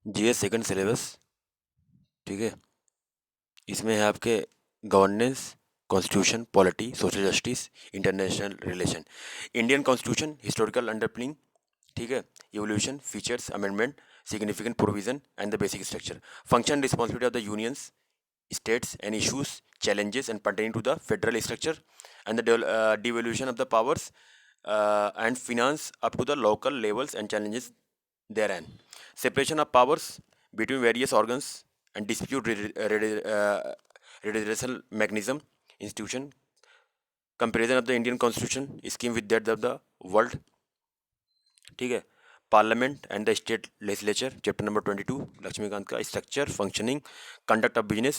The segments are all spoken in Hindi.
GS second syllabus. ठीक है, इसमें है आपके governance, constitution, polity, social justice, international relation, Indian constitution, historical underpinning. ठीक है, evolution, features, amendment, significant provision and the basic structure, function, responsibility of the unions, states and issues, challenges and pertaining to the federal structure and the devolution of the powers and finance up to the local levels and challenges therein, separation of powers between various organs and dispute redressal mechanism, institution, comparison of the Indian constitution scheme with that of the world. ठीक है, parliament and the state legislature, chapter number 22 Laxmikanth का, structure, functioning, conduct of business,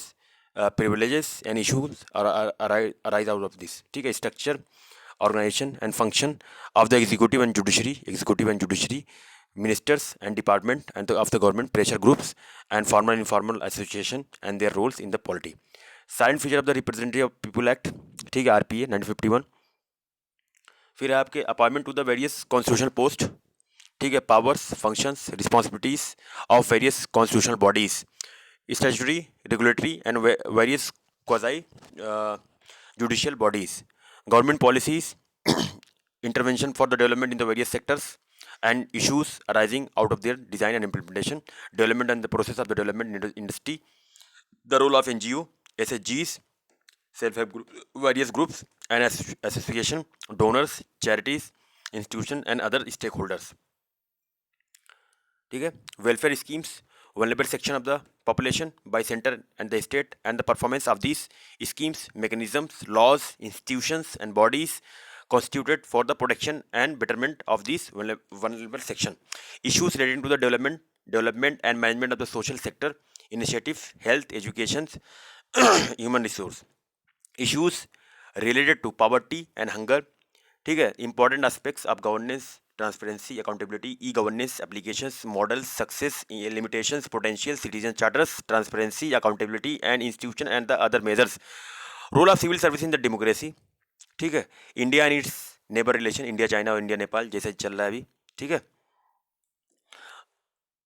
privileges and issues arise out of this. ठीक है, structure, organization and function of the executive and judiciary, ministers and department and of the government, pressure groups and formal and informal association and their roles in the polity, silent feature of the representative people act. ठीक है, आरपीए 1951। फिर है आपके appointment to the various constitutional post. ठीक है, powers, functions, responsibilities of various constitutional bodies, statutory, regulatory and various quasi judicial bodies, government policies, intervention for the development in the various sectors and issues arising out of their design and implementation, development and the process of the development industry, the role of NGO, SHGs, self-help group, various groups and association, donors, charities, institution and other stakeholders. ठीक है, welfare schemes, vulnerable section of the population by center and the state and the performance of these schemes, mechanisms, laws, institutions and bodies constituted for the protection and betterment of these vulnerable section, issues relating to the development and management of the social sector initiative, health, education, human resource, issues related to poverty and hunger. ठीक है, important aspects of governance, transparency, accountability, e governance applications, models, success, limitations, potential, citizen charters, transparency, accountability and institution and the other measures, role of civil service in the democracy. ठीक है, India and its neighbour relation, India China और इंडिया नेपाल जैसे चल रहा है अभी। ठीक है,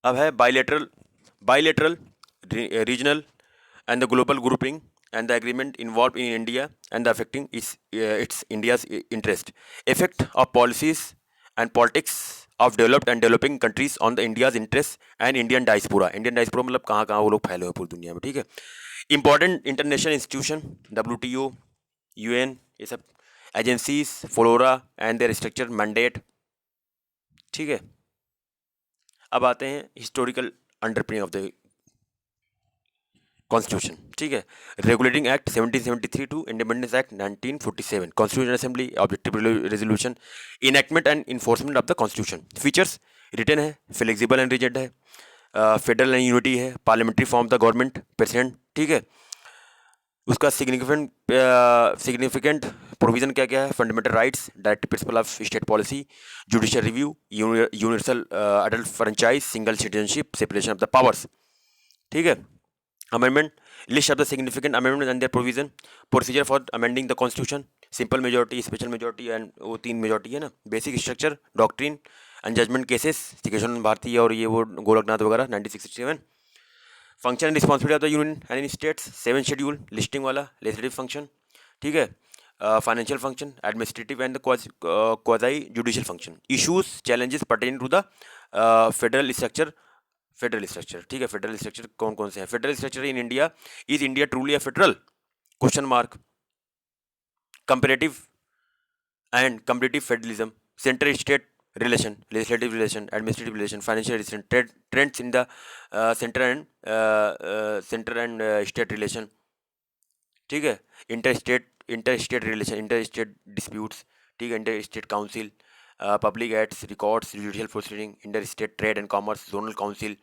अब है bilateral, regional and the global grouping and the agreement involved in India and the affecting its India's interest, effect of policies and politics of developed and developing countries on the India's interest and Indian diaspora मतलब कहाँ कहाँ वो लोग फैले हुए पूरी दुनिया में। ठीक है, important international institution, WTO, UN, ये सब agencies, flora and their structure, mandate. ठीक है, अब आते हैं historical underpinning of the constitution. ठीक है, regulating act 1773 to independence act 1947, constitution assembly, objective resolution, enactment and enforcement of the constitution. Features, written है, फ्लेक्सिबल एंड रिजिड है, फेडरल एंड यूनिटी है, parliamentary form the government, president. ठीक है, उसका सिग्निफिकेंट प्रोविजन क्या क्या है, fundamental rights, directive principle of state policy, judicial review, universal adult franchise, single citizenship, separation of the powers. ठीक है, amendment, list of the significant amendments and their provision, procedure for amending the constitution, simple majority, special majority and वो 3 majority है ना, basic structure, doctrine and judgment cases, सिकेशन Bharti और ये वो गोरखनाथ वगैरह 1967, function and responsibility of the union and states, 7 schedule, listing वाला legislative function। ठीक है, financial function, administrative and the quasi judicial function, issues, challenges pertaining to the federal structure। ठीक है, फेडरल स्ट्रक्चर कौन कौन से हैं, federal structure in India, is India truly a federal, question mark, comparative and comparative federalism, centre state relation, legislative relation, administrative relation, financial relation, trends in the centre and state relation. ठीक है, inter state relation, inter state disputes. ठीक है, inter state council, public acts, records, judicial proceeding, inter state trade and commerce, zonal council.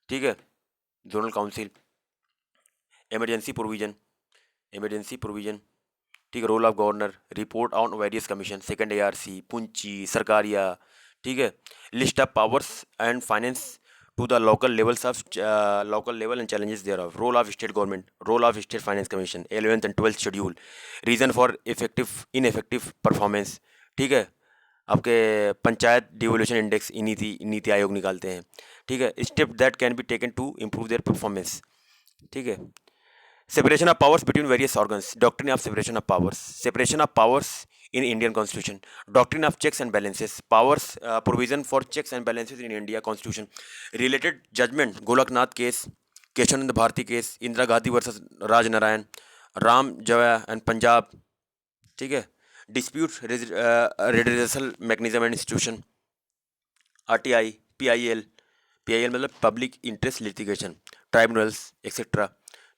ठीक है, जोनल काउंसिल, इमरजेंसी प्रोविजन, ठीक है, role of governor, report on various commission, second ARC, Punchhi, Sarkaria. ठीक है, list of powers and finance to the local levels of local level and challenges thereof, role of state government, role of state finance commission, 11th and 12th schedule, reason for ineffective performance. ठीक है, आपके पंचायत डिवोल्यूशन इंडेक्स नीति आयोग निकालते हैं। ठीक है, step that can be taken to improve their performance. ठीक है, separation of powers between various organs, doctrine of separation of powers in Indian constitution, doctrine of checks and balances, powers, provision for checks and balances in India constitution, related judgment, Golaknath case, Kesavananda Bharati case, Indira Gandhi versus Raj Narain, Ram Jaya and Punjab. ठीक है, dispute redressal mechanism and institution, RTI, PIL, PIL मतलब public interest litigation, tribunals etcetera.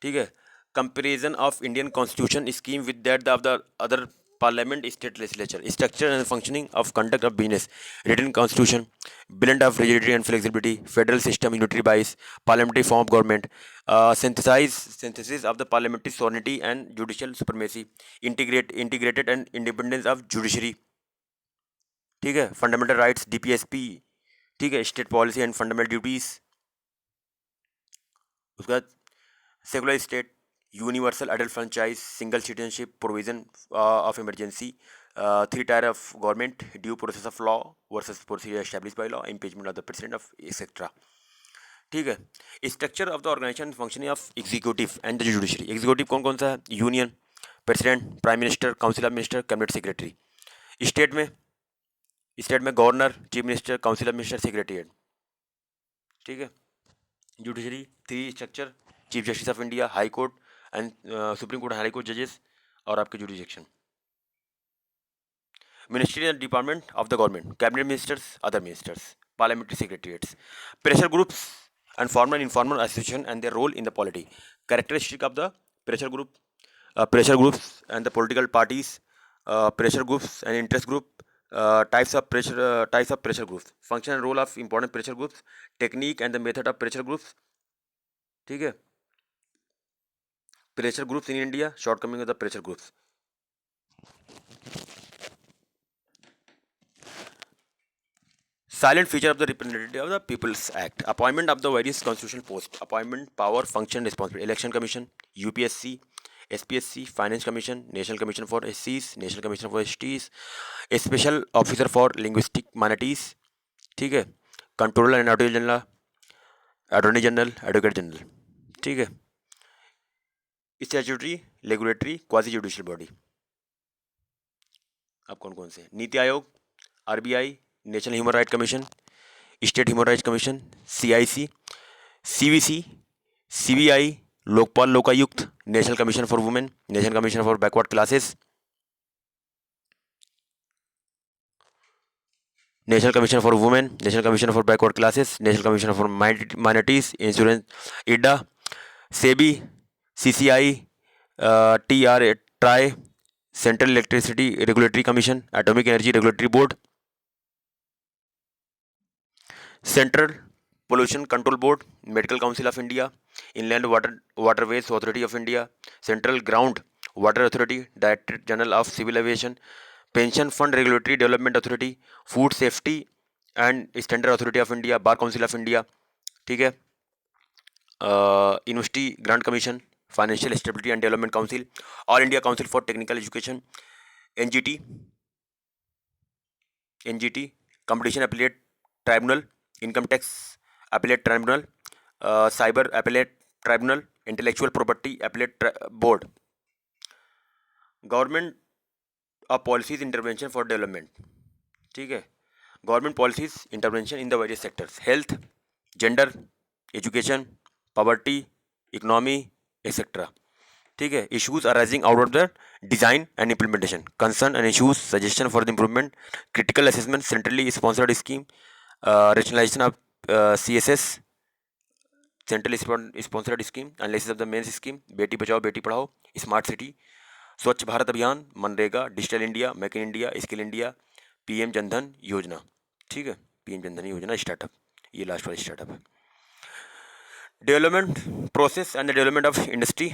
ठीक है, comparison of Indian constitution scheme with that of the other parliament state legislature, structure and functioning of conduct of business, written constitution, blend of rigidity and flexibility, federal system, unitary bias, parliamentary form of government, synthesis of the parliamentary sovereignty and judicial supremacy, integrated and independence of judiciary। ठीक है, फंडामेंटल राइट्स, डीपीएसपी। ठीक है, state policy and fundamental duties. उसके बाद secular state, universal adult franchise, single citizenship, provision of emergency, three tier of government, due process of law versus procedure establish by law, impeachment of the president of etcetera. ठीक है, structure of the organisation functioning of executive and the judiciary. Executive कौन कौन सा है? Union, president, prime minister, council of minister, cabinet secretary. State में governor, chief minister, council of minister, secretariat. ठीक है, judiciary three structure, chief justice of India, high court and supreme court, high court जजेस और आपके jurisdiction. Ministry and department of the government, cabinet ministers, other ministers, parliamentary secretariats, pressure groups and formal and informal association and their role in the polity. Characteristic of the pressure groups and the political parties, pressure groups and interest group, types of pressure groups, function and role of important pressure groups, technique and the method of pressure groups। ठीक है, pressure groups in India, shortcoming of the pressure groups। Silent feature of the Representative of the People's Act, appointment of the various constitutional posts, appointment, power, function, responsibility, election commission, UPSC, SPSC, finance commission, national commission for SCs, national commission for STs, a special officer for linguistic minorities। ठीक है, controller and attorney general, advocate general. ठीक है, statutory, regulatory, quasi judicial body. अब कौन कौन से? NITI Aayog, RBI, national human right commission, state human rights commission, CIC, CVC, CBI, Lokpal Lokayukta, national commission for women, national commission for backward classes, national commission for women, national commission for backward classes, national commission for minorities, insurance, Ida, SEBI, CCI, TR try, central electricity regulatory commission, atomic energy regulatory board, central pollution control board, medical council of India, inland waterways authority of India, central ground water authority, director general of civil aviation, pension fund regulatory development authority, food safety and standard authority of India, bar council of India. ठीक है, university grant commission, financial stability and development council, all India council for technical education, NGT, competition appellate tribunal, income tax appellate tribunal, cyber appellate tribunal, intellectual property appellate board. Government of policies intervention for development. ठीक है, government policies intervention in the various sectors, health, gender, education, poverty, economy etcetera. ठीक है, issues arising out of the design and implementation, concern and issues, suggestion for the improvement, critical assessment, centrally sponsored scheme, rationalization of CSS, central sponsored scheme, analysis of the mains scheme, Beti Bachao Beti Padhao, smart city, Swachh Bharat Abhiyan, MNREGA, digital India, make in India, skill India, PM Jan Dhan योजना। ठीक है, पीएम जनधन योजना स्टार्टअप, ये लास्ट वाला स्टार्टअप है। Development process and the development of industry.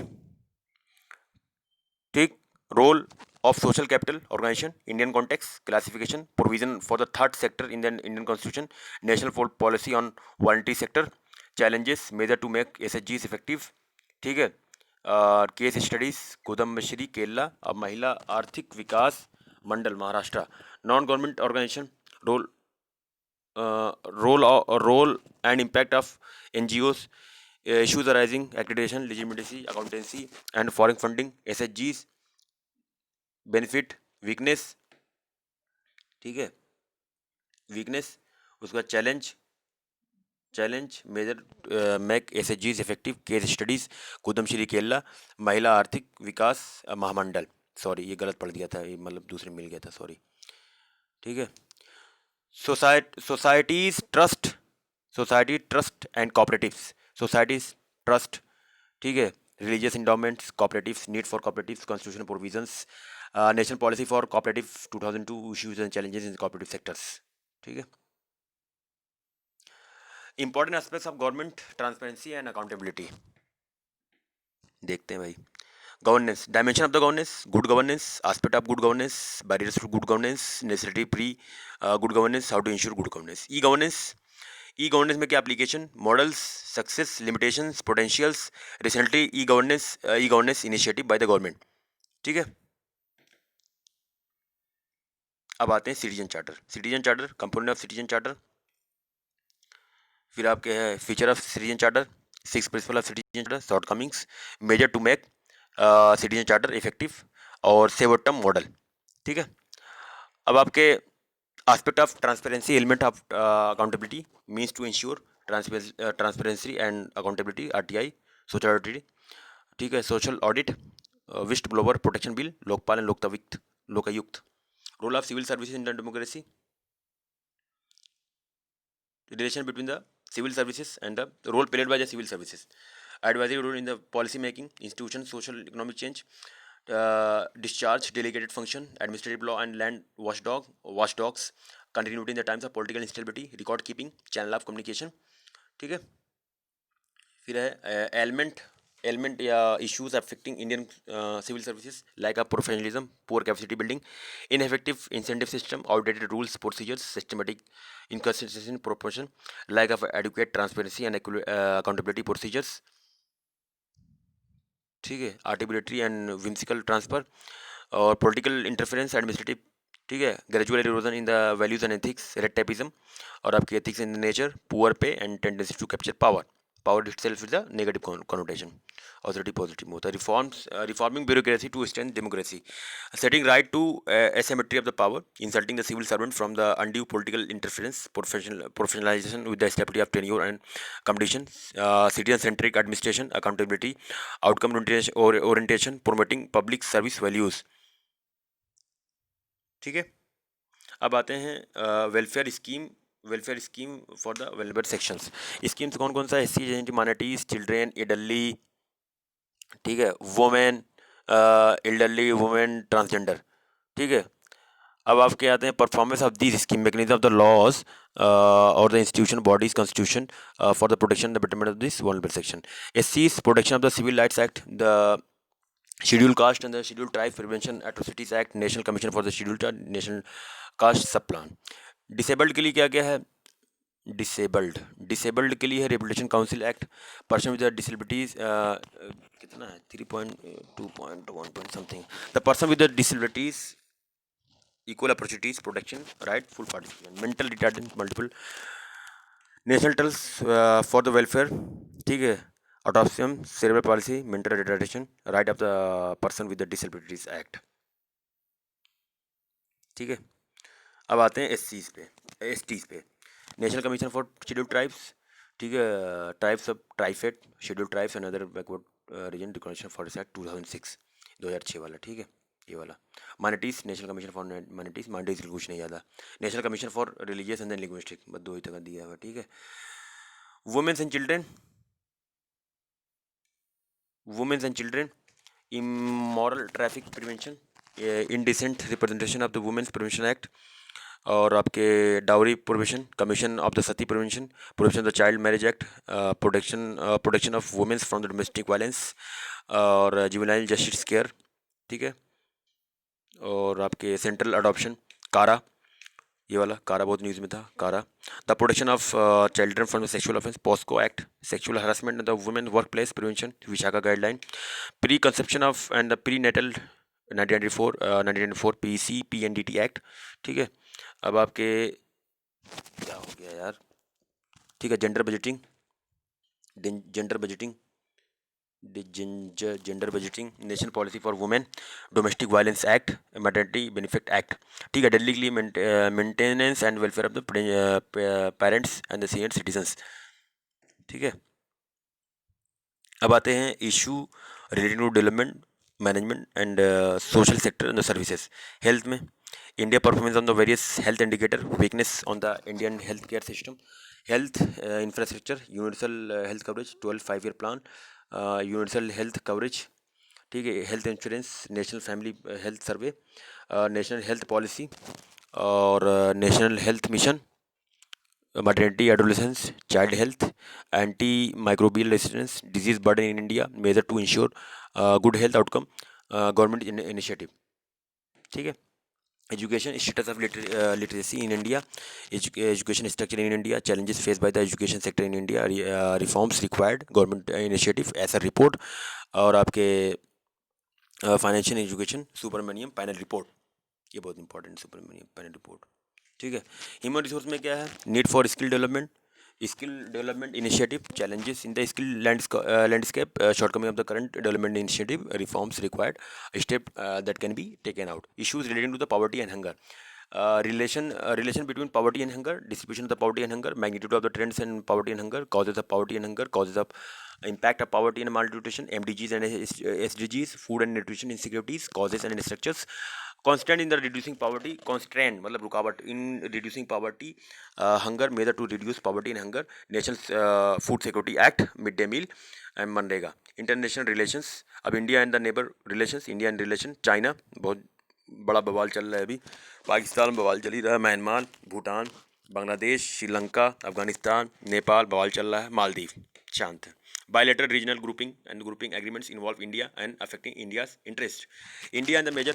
ठीक, role of social capital organization, Indian context, classification, provision for the third sector in the Indian constitution, national policy on voluntary sector, challenges, measure to make SHGs effective। ठीक है, केस स्टडीज, गोदम्बश्री केरला, अब Mahila Arthik Vikas Mandal Maharashtra, non government organisation, role role and impact of NGOs, issues arising, accreditation, legitimacy, accountancy, and foreign funding, SHGs, benefit, weakness, ठीक है, weakness, उसका challenge major mac SHGs effective case studies, Kudumbashree Kerala, Mahila Arthik विकास महामंडल, सॉरी ये गलत पढ़ दिया था, ये मतलब दूसरे मिल गया था, सॉरी, ठीक है। Societies trust, society trust and cooperatives, societies trust, ठीक है, religious endowments, cooperatives, need for cooperatives, constitution provisions, national policy for cooperative 2002, issues and challenges in cooperative sectors, ठीक है। Important aspects of government transparency and accountability देखते हैं भाई। Governance, dimension of the governance, good governance, aspect of good governance, barriers to good governance, necessity pre good governance, how to ensure good governance. E governance में क्या application, models, success, limitations, potentials, recently e governance initiative by the government, ठीक है। अब आते हैं citizen charter, component of citizen charter, फिर आपके है feature of citizen charter, 6 principle of citizen charter, shortcomings, measure to make citizen charter effective, और सेवोटम मॉडल, ठीक है। अब आपके aspect of transparency, element of accountability, means to ensure transparency and accountability, RTI, social audit, ठीक है, social audit, whistle blower protection bill, Lokpal and Lokayukta, role of civil services in democracy, relation between the civil services and the role played by the civil services, advisory role in the policy making, institution, social economic change, discharge delegated function, administrative law and land watchdogs, continuity in the times of political instability, record keeping, channel of communication, ठीक है। फिर है एलिमेंट या issues affecting Indian civil services, lack of professionalism, poor capacity building, ineffective incentive system, outdated rules procedures, systematic inconsistency in proportion, lack of adequate transparency and accountability procedures, ठीक है, आर्टिबिलिटी एंड विम्सिकल ट्रांसफर, और पॉलिटिकल इंटरफेरेंस, एडमिनिस्ट्रेटिव, ठीक है, gradual erosion in the values and ethics, red tapism, और आपकी ethics in nature, poor pay and tendency to capture power itself is a negative connotation, authority positive होता है। Reforming bureaucracy to strength democracy, setting right to asymmetry of the power, insulting the civil servant from the undue political interference, professionalization with the stability of tenure and competition, citizen centric administration, accountability, outcome orientation, promoting public service values, ठीक है। अब आते हैं welfare scheme for the welfare sections, schemes कौन कौन सा, SC ST minorities, children, elderly, ठीक है, वुमेन, एल्डरली वुमेन, ट्रांसजेंडर, ठीक है। अब आपके आते हैं performance of this scheme, mechanism of the laws और the institution bodies constitution for the protection the betterment of this vulnerable section, SC's protection of the civil rights act, the schedule caste and the schedule tribe prevention atrocities act, national commission for the schedule national caste sub plan. Disabled के लिए क्या क्या है, डिसेबल्ड के लिए है rehabilitation council act, person with disabilities, कितना है 3.2.1 something, the person with disabilities equal opportunities protection right full participation, mental retardant multiple, national trust for the welfare, ठीक है, autism cerebral palsy, mental retardation, right of the person with disabilities act, ठीक है। अब आते हैं STs पे, national commission for schedule tribes, ठीक है, tribes of TRIFED, schedule tribes and other backward region recognition for act 2006 वाला, ठीक है, ये वाला। Minorities, national commission for minorities कुछ नहीं ज़्यादा, national commission for religious and linguistic, बस 2 ही तक दिया हुआ, ठीक है। Womens and children, immoral traffic prevention, indecent representation of the womens prevention act, और आपके dowry prohibition, commission of the sati prevention, prohibition of the child marriage act, protection of womens from the domestic violence, और जुवेनाइल जस्टिस केयर, ठीक है। और आपके सेंट्रल अडॉप्शन, कारा, ये वाला कारा बहुत न्यूज़ में था, CARA, the protection of children from the sexual offence, POCSO act, sexual harassment the women work place prevention, Vishaka guideline, pre conception of and the pre natal 1994 PEC PNDT act, ठीक है। अब आपके क्या हो गया यार? ठीक है, gender budgeting, gender budgeting, gender budgeting, national policy for women, domestic violence act, maternity benefit act. ठीक है, डेली के लिए maintenance and welfare of the parents and the senior citizens. ठीक है, अब आते हैं issue relating to development management and social sector and the services. Health में India performance on the various health indicator, weakness on the Indian health care system, health infrastructure, universal health coverage, 12 5 year plan, universal health coverage. ठीक है, health insurance, national family health survey, national health policy और national health mission, maternity, adolescence, child health, antimicrobial resistance, disease burden in India, measure to ensure good health outcome, government initiative। ठीक है, education status of literacy in India, education structure in India, challenges faced by the education sector in India, reforms required, government initiative, ऐसा रिपोर्ट। और आपके financial education Subramanyam panel report, ये बहुत इंपॉर्टेंट, सुब्रमण्यम पैनल रिपोर्ट। ठीक है, ह्यूमन रिसोर्स में क्या है? Need for skill development, skill development initiative, challenges in the skill landscape, shortcoming of the current development initiative, reforms required, step that can be taken out, issues relating to the poverty and hunger, relation between poverty and hunger, distribution of the poverty and hunger, magnitude of the trends in poverty and hunger, causes of poverty and hunger, causes of impact of poverty and malnutrition, MDGs and SDGs, food and nutrition insecurities, causes and structures, constant in the reducing poverty, constraint मतलब रुकावट in reducing poverty, hunger, measure to reduce poverty and hunger, national food security act, midday meal and MNREGA. International relations, अब India and the neighbour relations, India and relation, China बहुत बड़ा बवाल चल रहा है अभी, पाकिस्तान में बवाल चल ही रहा है, म्यांमार, भूटान, बांग्लादेश, श्रीलंका, अफगानिस्तान, नेपाल बवाल चल रहा है, मालदीव शांत है। Bilateral regional grouping and grouping agreements involve India and affecting India's interest. India and the major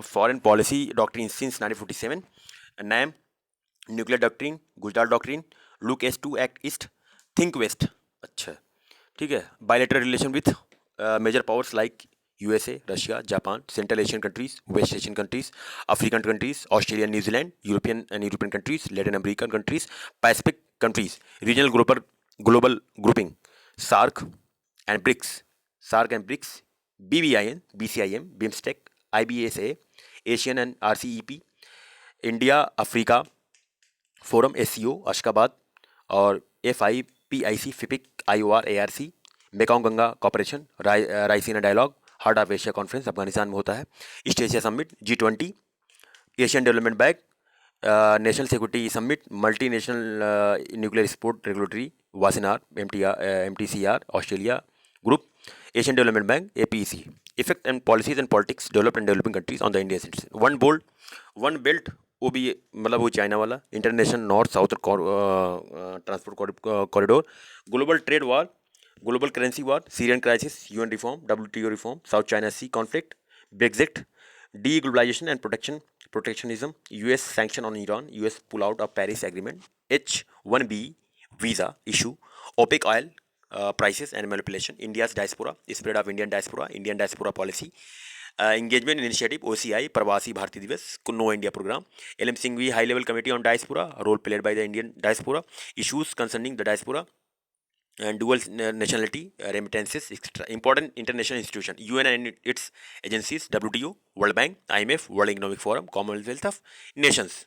foreign policy doctrine since 1947, NAM, nuclear doctrine, Gujarat doctrine, look east to act east, think west। अच्छा, ठीक है, bilateral relation with major powers like USA, Russia, Japan, Central Asian countries, West Asian countries, African countries, Australia, New Zealand, European countries, Latin American countries, Pacific countries, regional global grouping, SARC and BRICS, SARC and BRICS, BBIN, BCIM, BIMSTEC, IBSA, Asian and RCEP, India Africa forum, SCO अशकाबाद, और FIPIC, फिपिक, IOR, ARC, Mekong Ganga corporation, Raisina dialogue, heart of Asia conference Afghanistan में होता है, east Asia summit, G20, Asian development bank, national security summit, multi national nuclear sport regulatory, वासिनार, MTCR, Australia group, Asian development bank, APEC, effect and policies and politics developed and developing countries on the India citizen, one bold one belt, वो भी मतलब वो चाइना वाला, international north south transport corridor, global trade war, global currency war, Syrian crisis, UN reform, WTO reform, south China sea conflict, Brexit, deglobalization and protectionism, US sanction on Iran, US pull out of Paris Agreement, H1B visa issue, OPEC oil prices and manipulation, India's diaspora, spread of Indian diaspora policy, engagement initiative, OCI, Pravasi Bharati Divas, No India program, LM Singhvi High Level Committee on Diaspora, role played by the Indian diaspora, issues concerning the diaspora and dual nationality, remittances, etc. Important international institution, UN and its agencies, WTO, World Bank, IMF, World Economic Forum, Commonwealth of Nations।